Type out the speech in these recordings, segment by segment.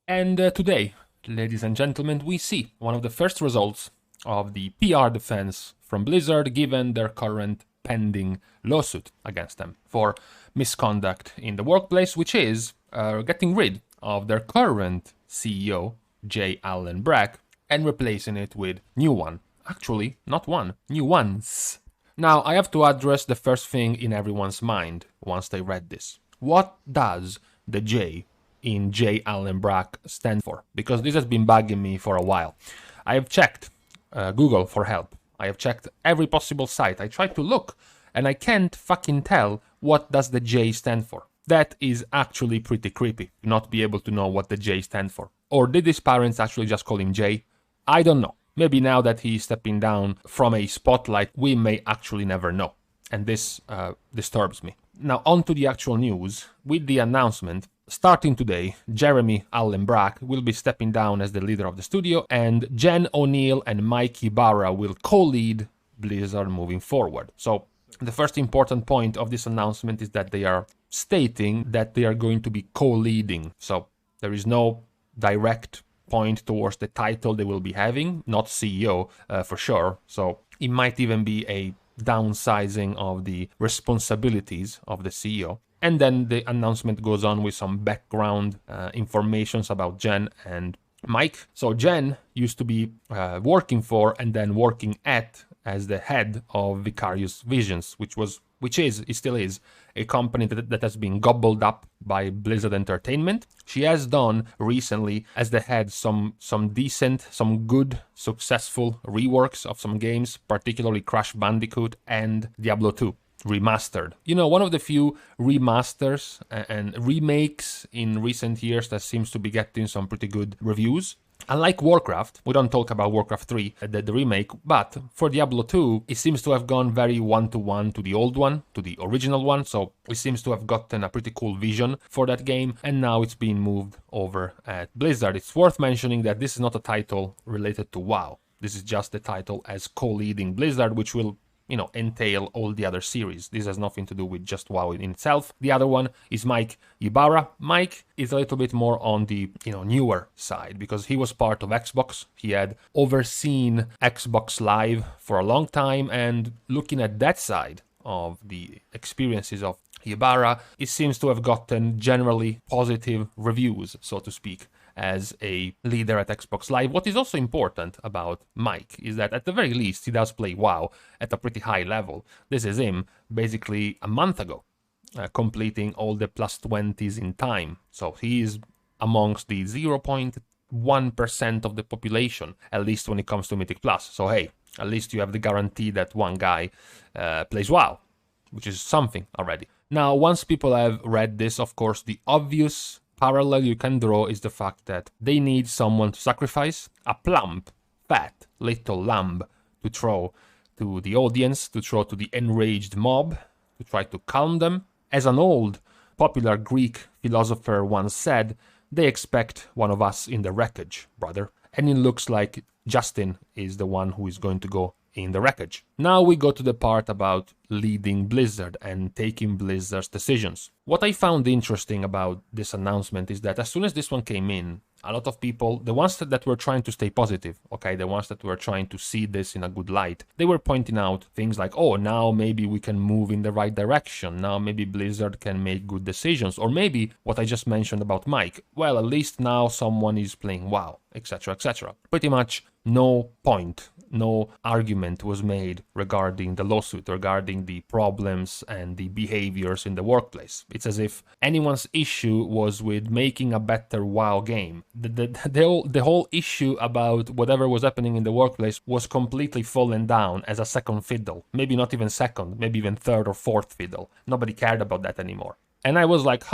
And today, ladies and gentlemen, we see one of the first results of the PR defense from Blizzard given their current pending lawsuit against them for misconduct in the workplace, which is getting rid of their current CEO, Allen Brack, and replacing it with new one. Actually, not one, new ones. Now, I have to address the first thing in everyone's mind once they read this. What does the J in Allen Brack stand for? Because this has been bugging me for a while. I have checked Google for help. I have checked every possible site. I tried to look, and I can't fucking tell what does the J stand for. That is actually pretty creepy, not be able to know what the J stands for. Or did his parents actually just call him J? I don't know. Maybe now that he's stepping down from a spotlight, we may actually never know. And this disturbs me. Now, on to the actual news. With the announcement, starting today, Jeremy Allen Brack will be stepping down as the leader of the studio, and Oneal and Mike Ybarra will co-lead Blizzard moving forward. So, the first important point of this announcement is that they are stating that they are going to be co-leading. So, there is no direct point towards the title they will be having, not CEO for sure. So it might even be a downsizing of the responsibilities of the CEO. And then the announcement goes on with some background informations about Jen and Mike. So Jen used to be working for and then working at as the head of Vicarious Visions, which still is, a company that has been gobbled up by Blizzard Entertainment. She has done recently, as the head, some decent, some good, successful reworks of some games, particularly Crash Bandicoot and Diablo 2 remastered. You know, one of the few remasters and remakes in recent years that seems to be getting some pretty good reviews. Unlike Warcraft, we don't talk about Warcraft 3, the remake, but for Diablo 2, it seems to have gone very one-to-one to the old one, to the original one, so it seems to have gotten a pretty cool vision for that game, and now it's being moved over at Blizzard. It's worth mentioning that this is not a title related to WoW. This is just the title as co-leading Blizzard, which will entail all the other series. This has nothing to do with just WoW in itself. The other one is Mike Ybarra. Mike is a little bit more on the, newer side because he was part of Xbox. He had overseen Xbox Live for a long time, and looking at that side of the experiences of Ybarra, it seems to have gotten generally positive reviews, so to speak, as a leader at Xbox Live. What is also important about Mike is that at the very least he does play WoW at a pretty high level. This is him basically a month ago, completing all the plus 20s in time. So he is amongst the 0.1% of the population, at least when it comes to Mythic Plus. So hey, at least you have the guarantee that one guy plays WoW, which is something already. Now, once people have read this, of course, the obvious parallel you can draw is the fact that they need someone to sacrifice, a plump, fat, little lamb to throw to the audience, to throw to the enraged mob, to try to calm them. As an old, popular Greek philosopher once said, they expect one of us in the wreckage, brother. And it looks like Justin is the one who is going to go in the wreckage. Now we go to the part about leading Blizzard and taking Blizzard's decisions. What I found interesting about this announcement is that as soon as this one came in, a lot of people, the ones that were trying to stay positive, okay, the ones that were trying to see this in a good light, they were pointing out things like, oh, now maybe we can move in the right direction, now maybe Blizzard can make good decisions, or maybe what I just mentioned about Mike, well, at least now someone is playing WoW, etc., etc. Pretty much no point, no argument was made regarding the lawsuit, regarding the problems and the behaviors in the workplace. It's as if anyone's issue was with making a better WoW game. The whole issue about whatever was happening in the workplace was completely fallen down as a second fiddle. Maybe not even second, maybe even third or fourth fiddle. Nobody cared about that anymore. And I was like,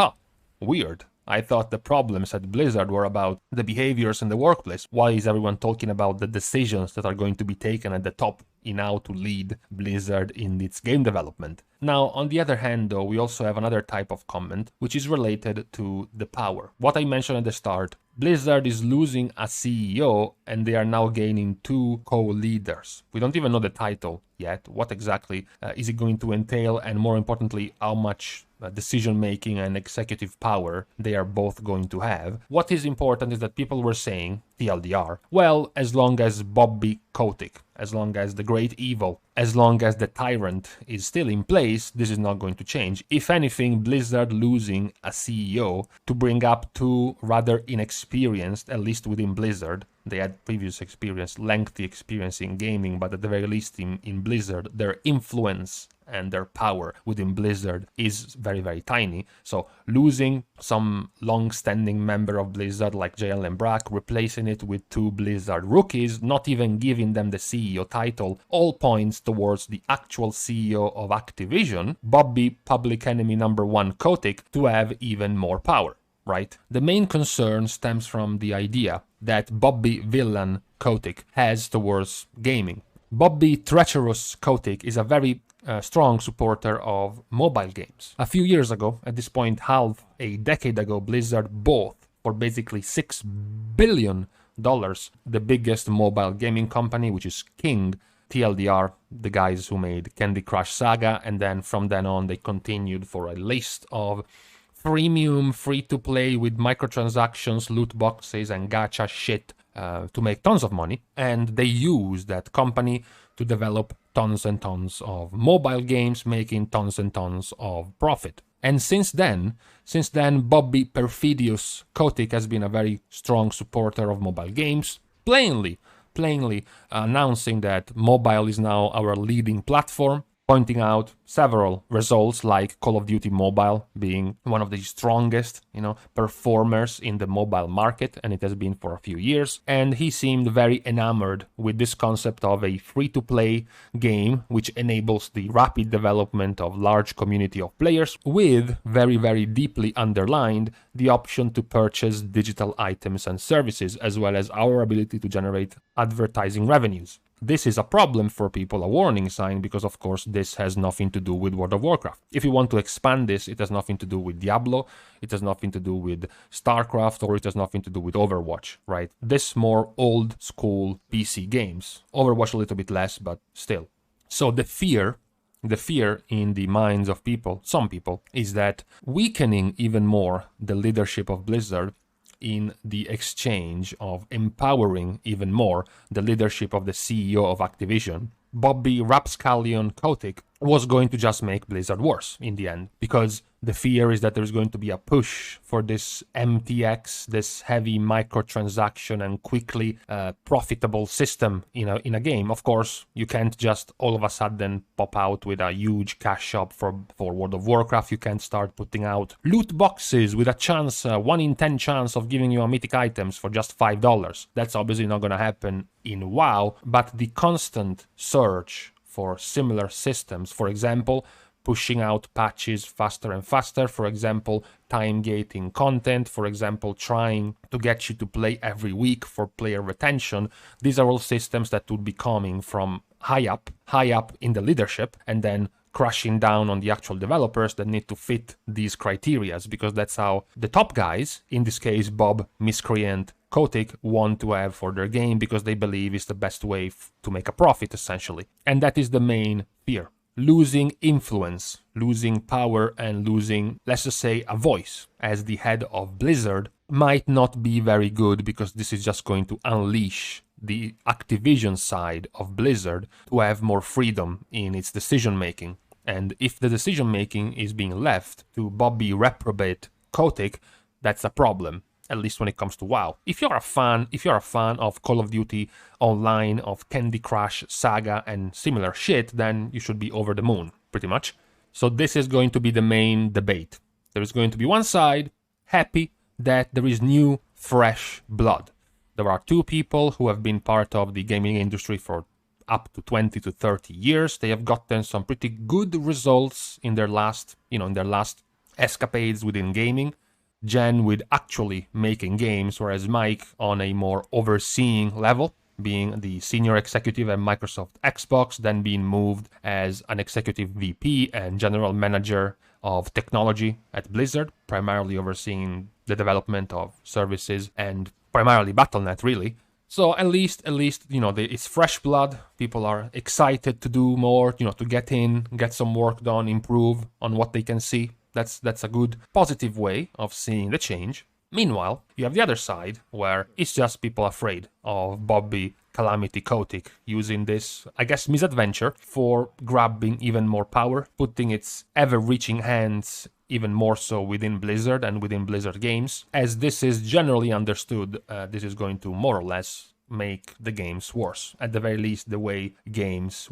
weird. I thought the problems at Blizzard were about the behaviors in the workplace. Why is everyone talking about the decisions that are going to be taken at the top in how to lead Blizzard in its game development? Now, on the other hand, though, we also have another type of comment, which is related to the power. What I mentioned at the start, Blizzard is losing a CEO and they are now gaining two co-leaders. We don't even know the title yet. What exactly is it going to entail? And more importantly, how much decision-making and executive power they are both going to have. What is important is that people were saying, TLDR, well, as long as Bobby Kotick, as long as the great evil, as long as the tyrant is still in place, this is not going to change. If anything, Blizzard losing a CEO to bring up two rather inexperienced, at least within Blizzard, they had previous experience, lengthy experience in gaming, but at the very least in Blizzard, their influence and their power within Blizzard is very, very tiny. So losing some long-standing member of Blizzard like Allen Brack, replacing it with two Blizzard rookies, not even giving them the CEO title, all points towards the actual CEO of Activision, Bobby Public Enemy #1 Kotick, to have even more power. Right? The main concern stems from the idea that Bobby Villain Kotick has towards gaming. Bobby Treacherous Kotick is a very strong supporter of mobile games. A few years ago, at this point half a decade ago, Blizzard bought for basically $6 billion the biggest mobile gaming company, which is King, TLDR, the guys who made Candy Crush Saga, and then from then on they continued for a list of freemium, free-to-play with microtransactions, loot boxes, and gacha shit to make tons of money. And they use that company to develop tons and tons of mobile games, making tons and tons of profit. And since then, Bobby Perfidious Kotick has been a very strong supporter of mobile games, plainly announcing that mobile is now our leading platform, pointing out several results like Call of Duty Mobile being one of the strongest, performers in the mobile market, and it has been for a few years. And he seemed very enamored with this concept of a free-to-play game which enables the rapid development of large community of players, with very, very deeply underlined the option to purchase digital items and services, as well as our ability to generate advertising revenues. This is a problem for people, a warning sign, because of course this has nothing to do with World of Warcraft. If you want to expand this, it has nothing to do with Diablo, it has nothing to do with StarCraft, or it has nothing to do with Overwatch, right? This more old school PC games. Overwatch a little bit less, but still. So the fear in the minds of people, some people, is that weakening even more the leadership of Blizzard in the exchange of empowering even more the leadership of the CEO of Activision, Bobby Rapscallion Kotick was going to just make Blizzard worse in the end, because the fear is that there's going to be a push for this MTX, this heavy microtransaction and quickly profitable system in a game. Of course, you can't just all of a sudden pop out with a huge cash shop for World of Warcraft. You can't start putting out loot boxes with a chance, 1 in 10 chance of giving you a mythic items for just $5. That's obviously not going to happen in WoW, but the constant search for similar systems, for example, pushing out patches faster and faster, for example, time gating content, for example, trying to get you to play every week for player retention. These are all systems that would be coming from high up in the leadership, and then crashing down on the actual developers that need to fit these criterias, because that's how the top guys, in this case Bob Miscreant Kotick, want to have for their game, because they believe it's the best way to make a profit, essentially. And that is the main fear. Losing influence, losing power, and losing, let's just say, a voice as the head of Blizzard might not be very good, because this is just going to unleash the Activision side of Blizzard to have more freedom in its decision-making. And if the decision-making is being left to Bobby Reprobate Kotick, that's a problem, at least when it comes to WoW. If you're a fan of Call of Duty Online, of Candy Crush Saga and similar shit, then you should be over the moon, pretty much. So this is going to be the main debate. There is going to be one side happy that there is new, fresh blood. There are two people who have been part of the gaming industry for up to 20 to 30 years. They have gotten some pretty good results in their last escapades within gaming. Jen with actually making games, whereas Mike on a more overseeing level, being the senior executive at Microsoft Xbox, then being moved as an executive VP and general manager of technology at Blizzard, primarily overseeing the development of services and primarily Battle.net, really. So at least, it's fresh blood. People are excited to do more, to get in, get some work done, improve on what they can see. That's a good positive way of seeing the change. Meanwhile, you have the other side, where it's just people afraid of Bobby Calamity Kotick using this, I guess, misadventure for grabbing even more power, putting its ever-reaching hands even more so within Blizzard and within Blizzard games. As this is generally understood, this is going to more or less make the games worse. At the very least, the way games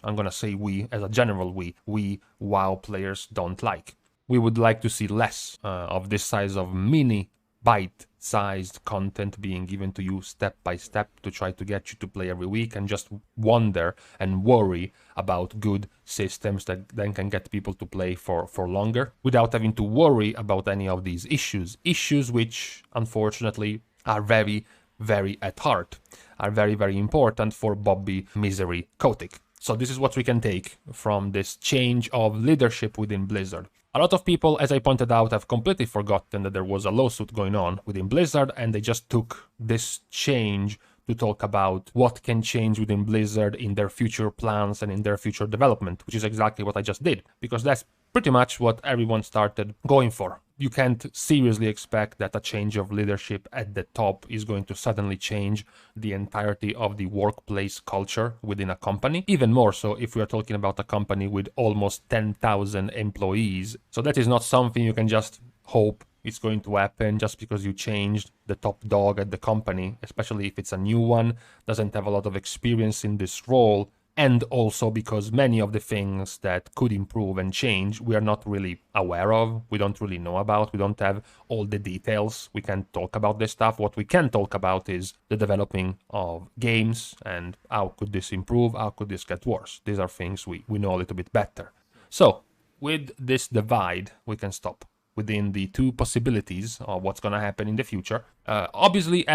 I'm gonna say we as a general we WoW players don't like. We would like to see less of this size of mini bite-sized content being given to you step by step to try to get you to play every week and just wonder and worry about good systems that then can get people to play for longer without having to worry about any of these issues which unfortunately are very, very at heart, are very, very important for Bobby Misery Kotick. So this is what we can take from this change of leadership within Blizzard. A lot of people, as I pointed out, have completely forgotten that there was a lawsuit going on within Blizzard, and they just took this change to talk about what can change within Blizzard in their future plans and in their future development, which is exactly what I just did, because that's pretty much what everyone started going for. You can't seriously expect that a change of leadership at the top is going to suddenly change the entirety of the workplace culture within a company. Even more so if we are talking about a company with almost 10,000 employees. So that is not something you can just hope it's going to happen just because you changed the top dog at the company, especially if it's a new one, doesn't have a lot of experience in this role. And also because many of the things that could improve and change, we are not really aware of, we don't really know about, we don't have all the details, we can't talk about this stuff. What we can talk about is the developing of games and how could this improve, how could this get worse. These are things we know a little bit better. So, with this divide, we can stop within the two possibilities of what's going to happen in the future. Obviously,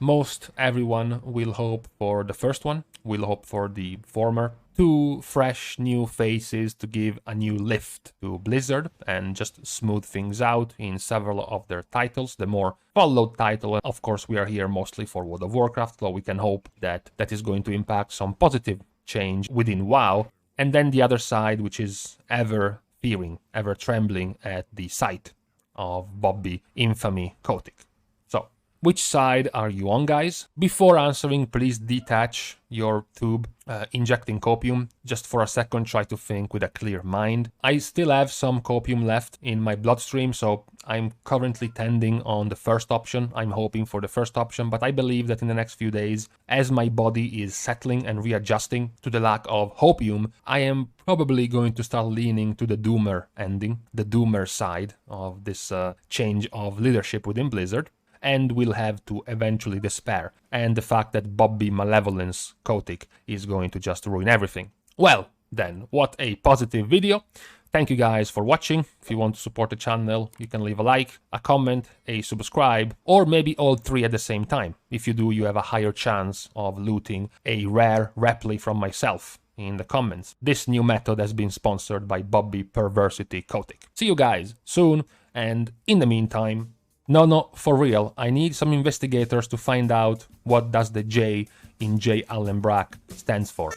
most everyone will hope for the first one, will hope for the former. Two fresh new faces to give a new lift to Blizzard and just smooth things out in several of their titles. The more followed title, of course, we are here mostly for World of Warcraft, so we can hope that that is going to impact some positive change within WoW. And then the other side, which is ever fearing, ever trembling at the sight of Bobby Infamy Kotick. So, which side are you on, guys? Before answering, please detach your tube injecting copium. Just for a second, try to think with a clear mind. I still have some copium left in my bloodstream, so I'm currently tending on the first option. I'm hoping for the first option, but I believe that in the next few days, as my body is settling and readjusting to the lack of hopium, I am probably going to start leaning to the doomer ending, the doomer side of this change of leadership within Blizzard, and will have to eventually despair, and the fact that Bobby Malevolence Kotick is going to just ruin everything. Well, then, what a positive video. Thank you guys for watching. If you want to support the channel, you can leave a like, a comment, a subscribe, or maybe all three at the same time. If you do, you have a higher chance of looting a rare replay from myself in the comments. This new method has been sponsored by Bobby Perversity Kotick. See you guys soon, and in the meantime, no, for real, I need some investigators to find out what does the J in J. Allen Brack stands for.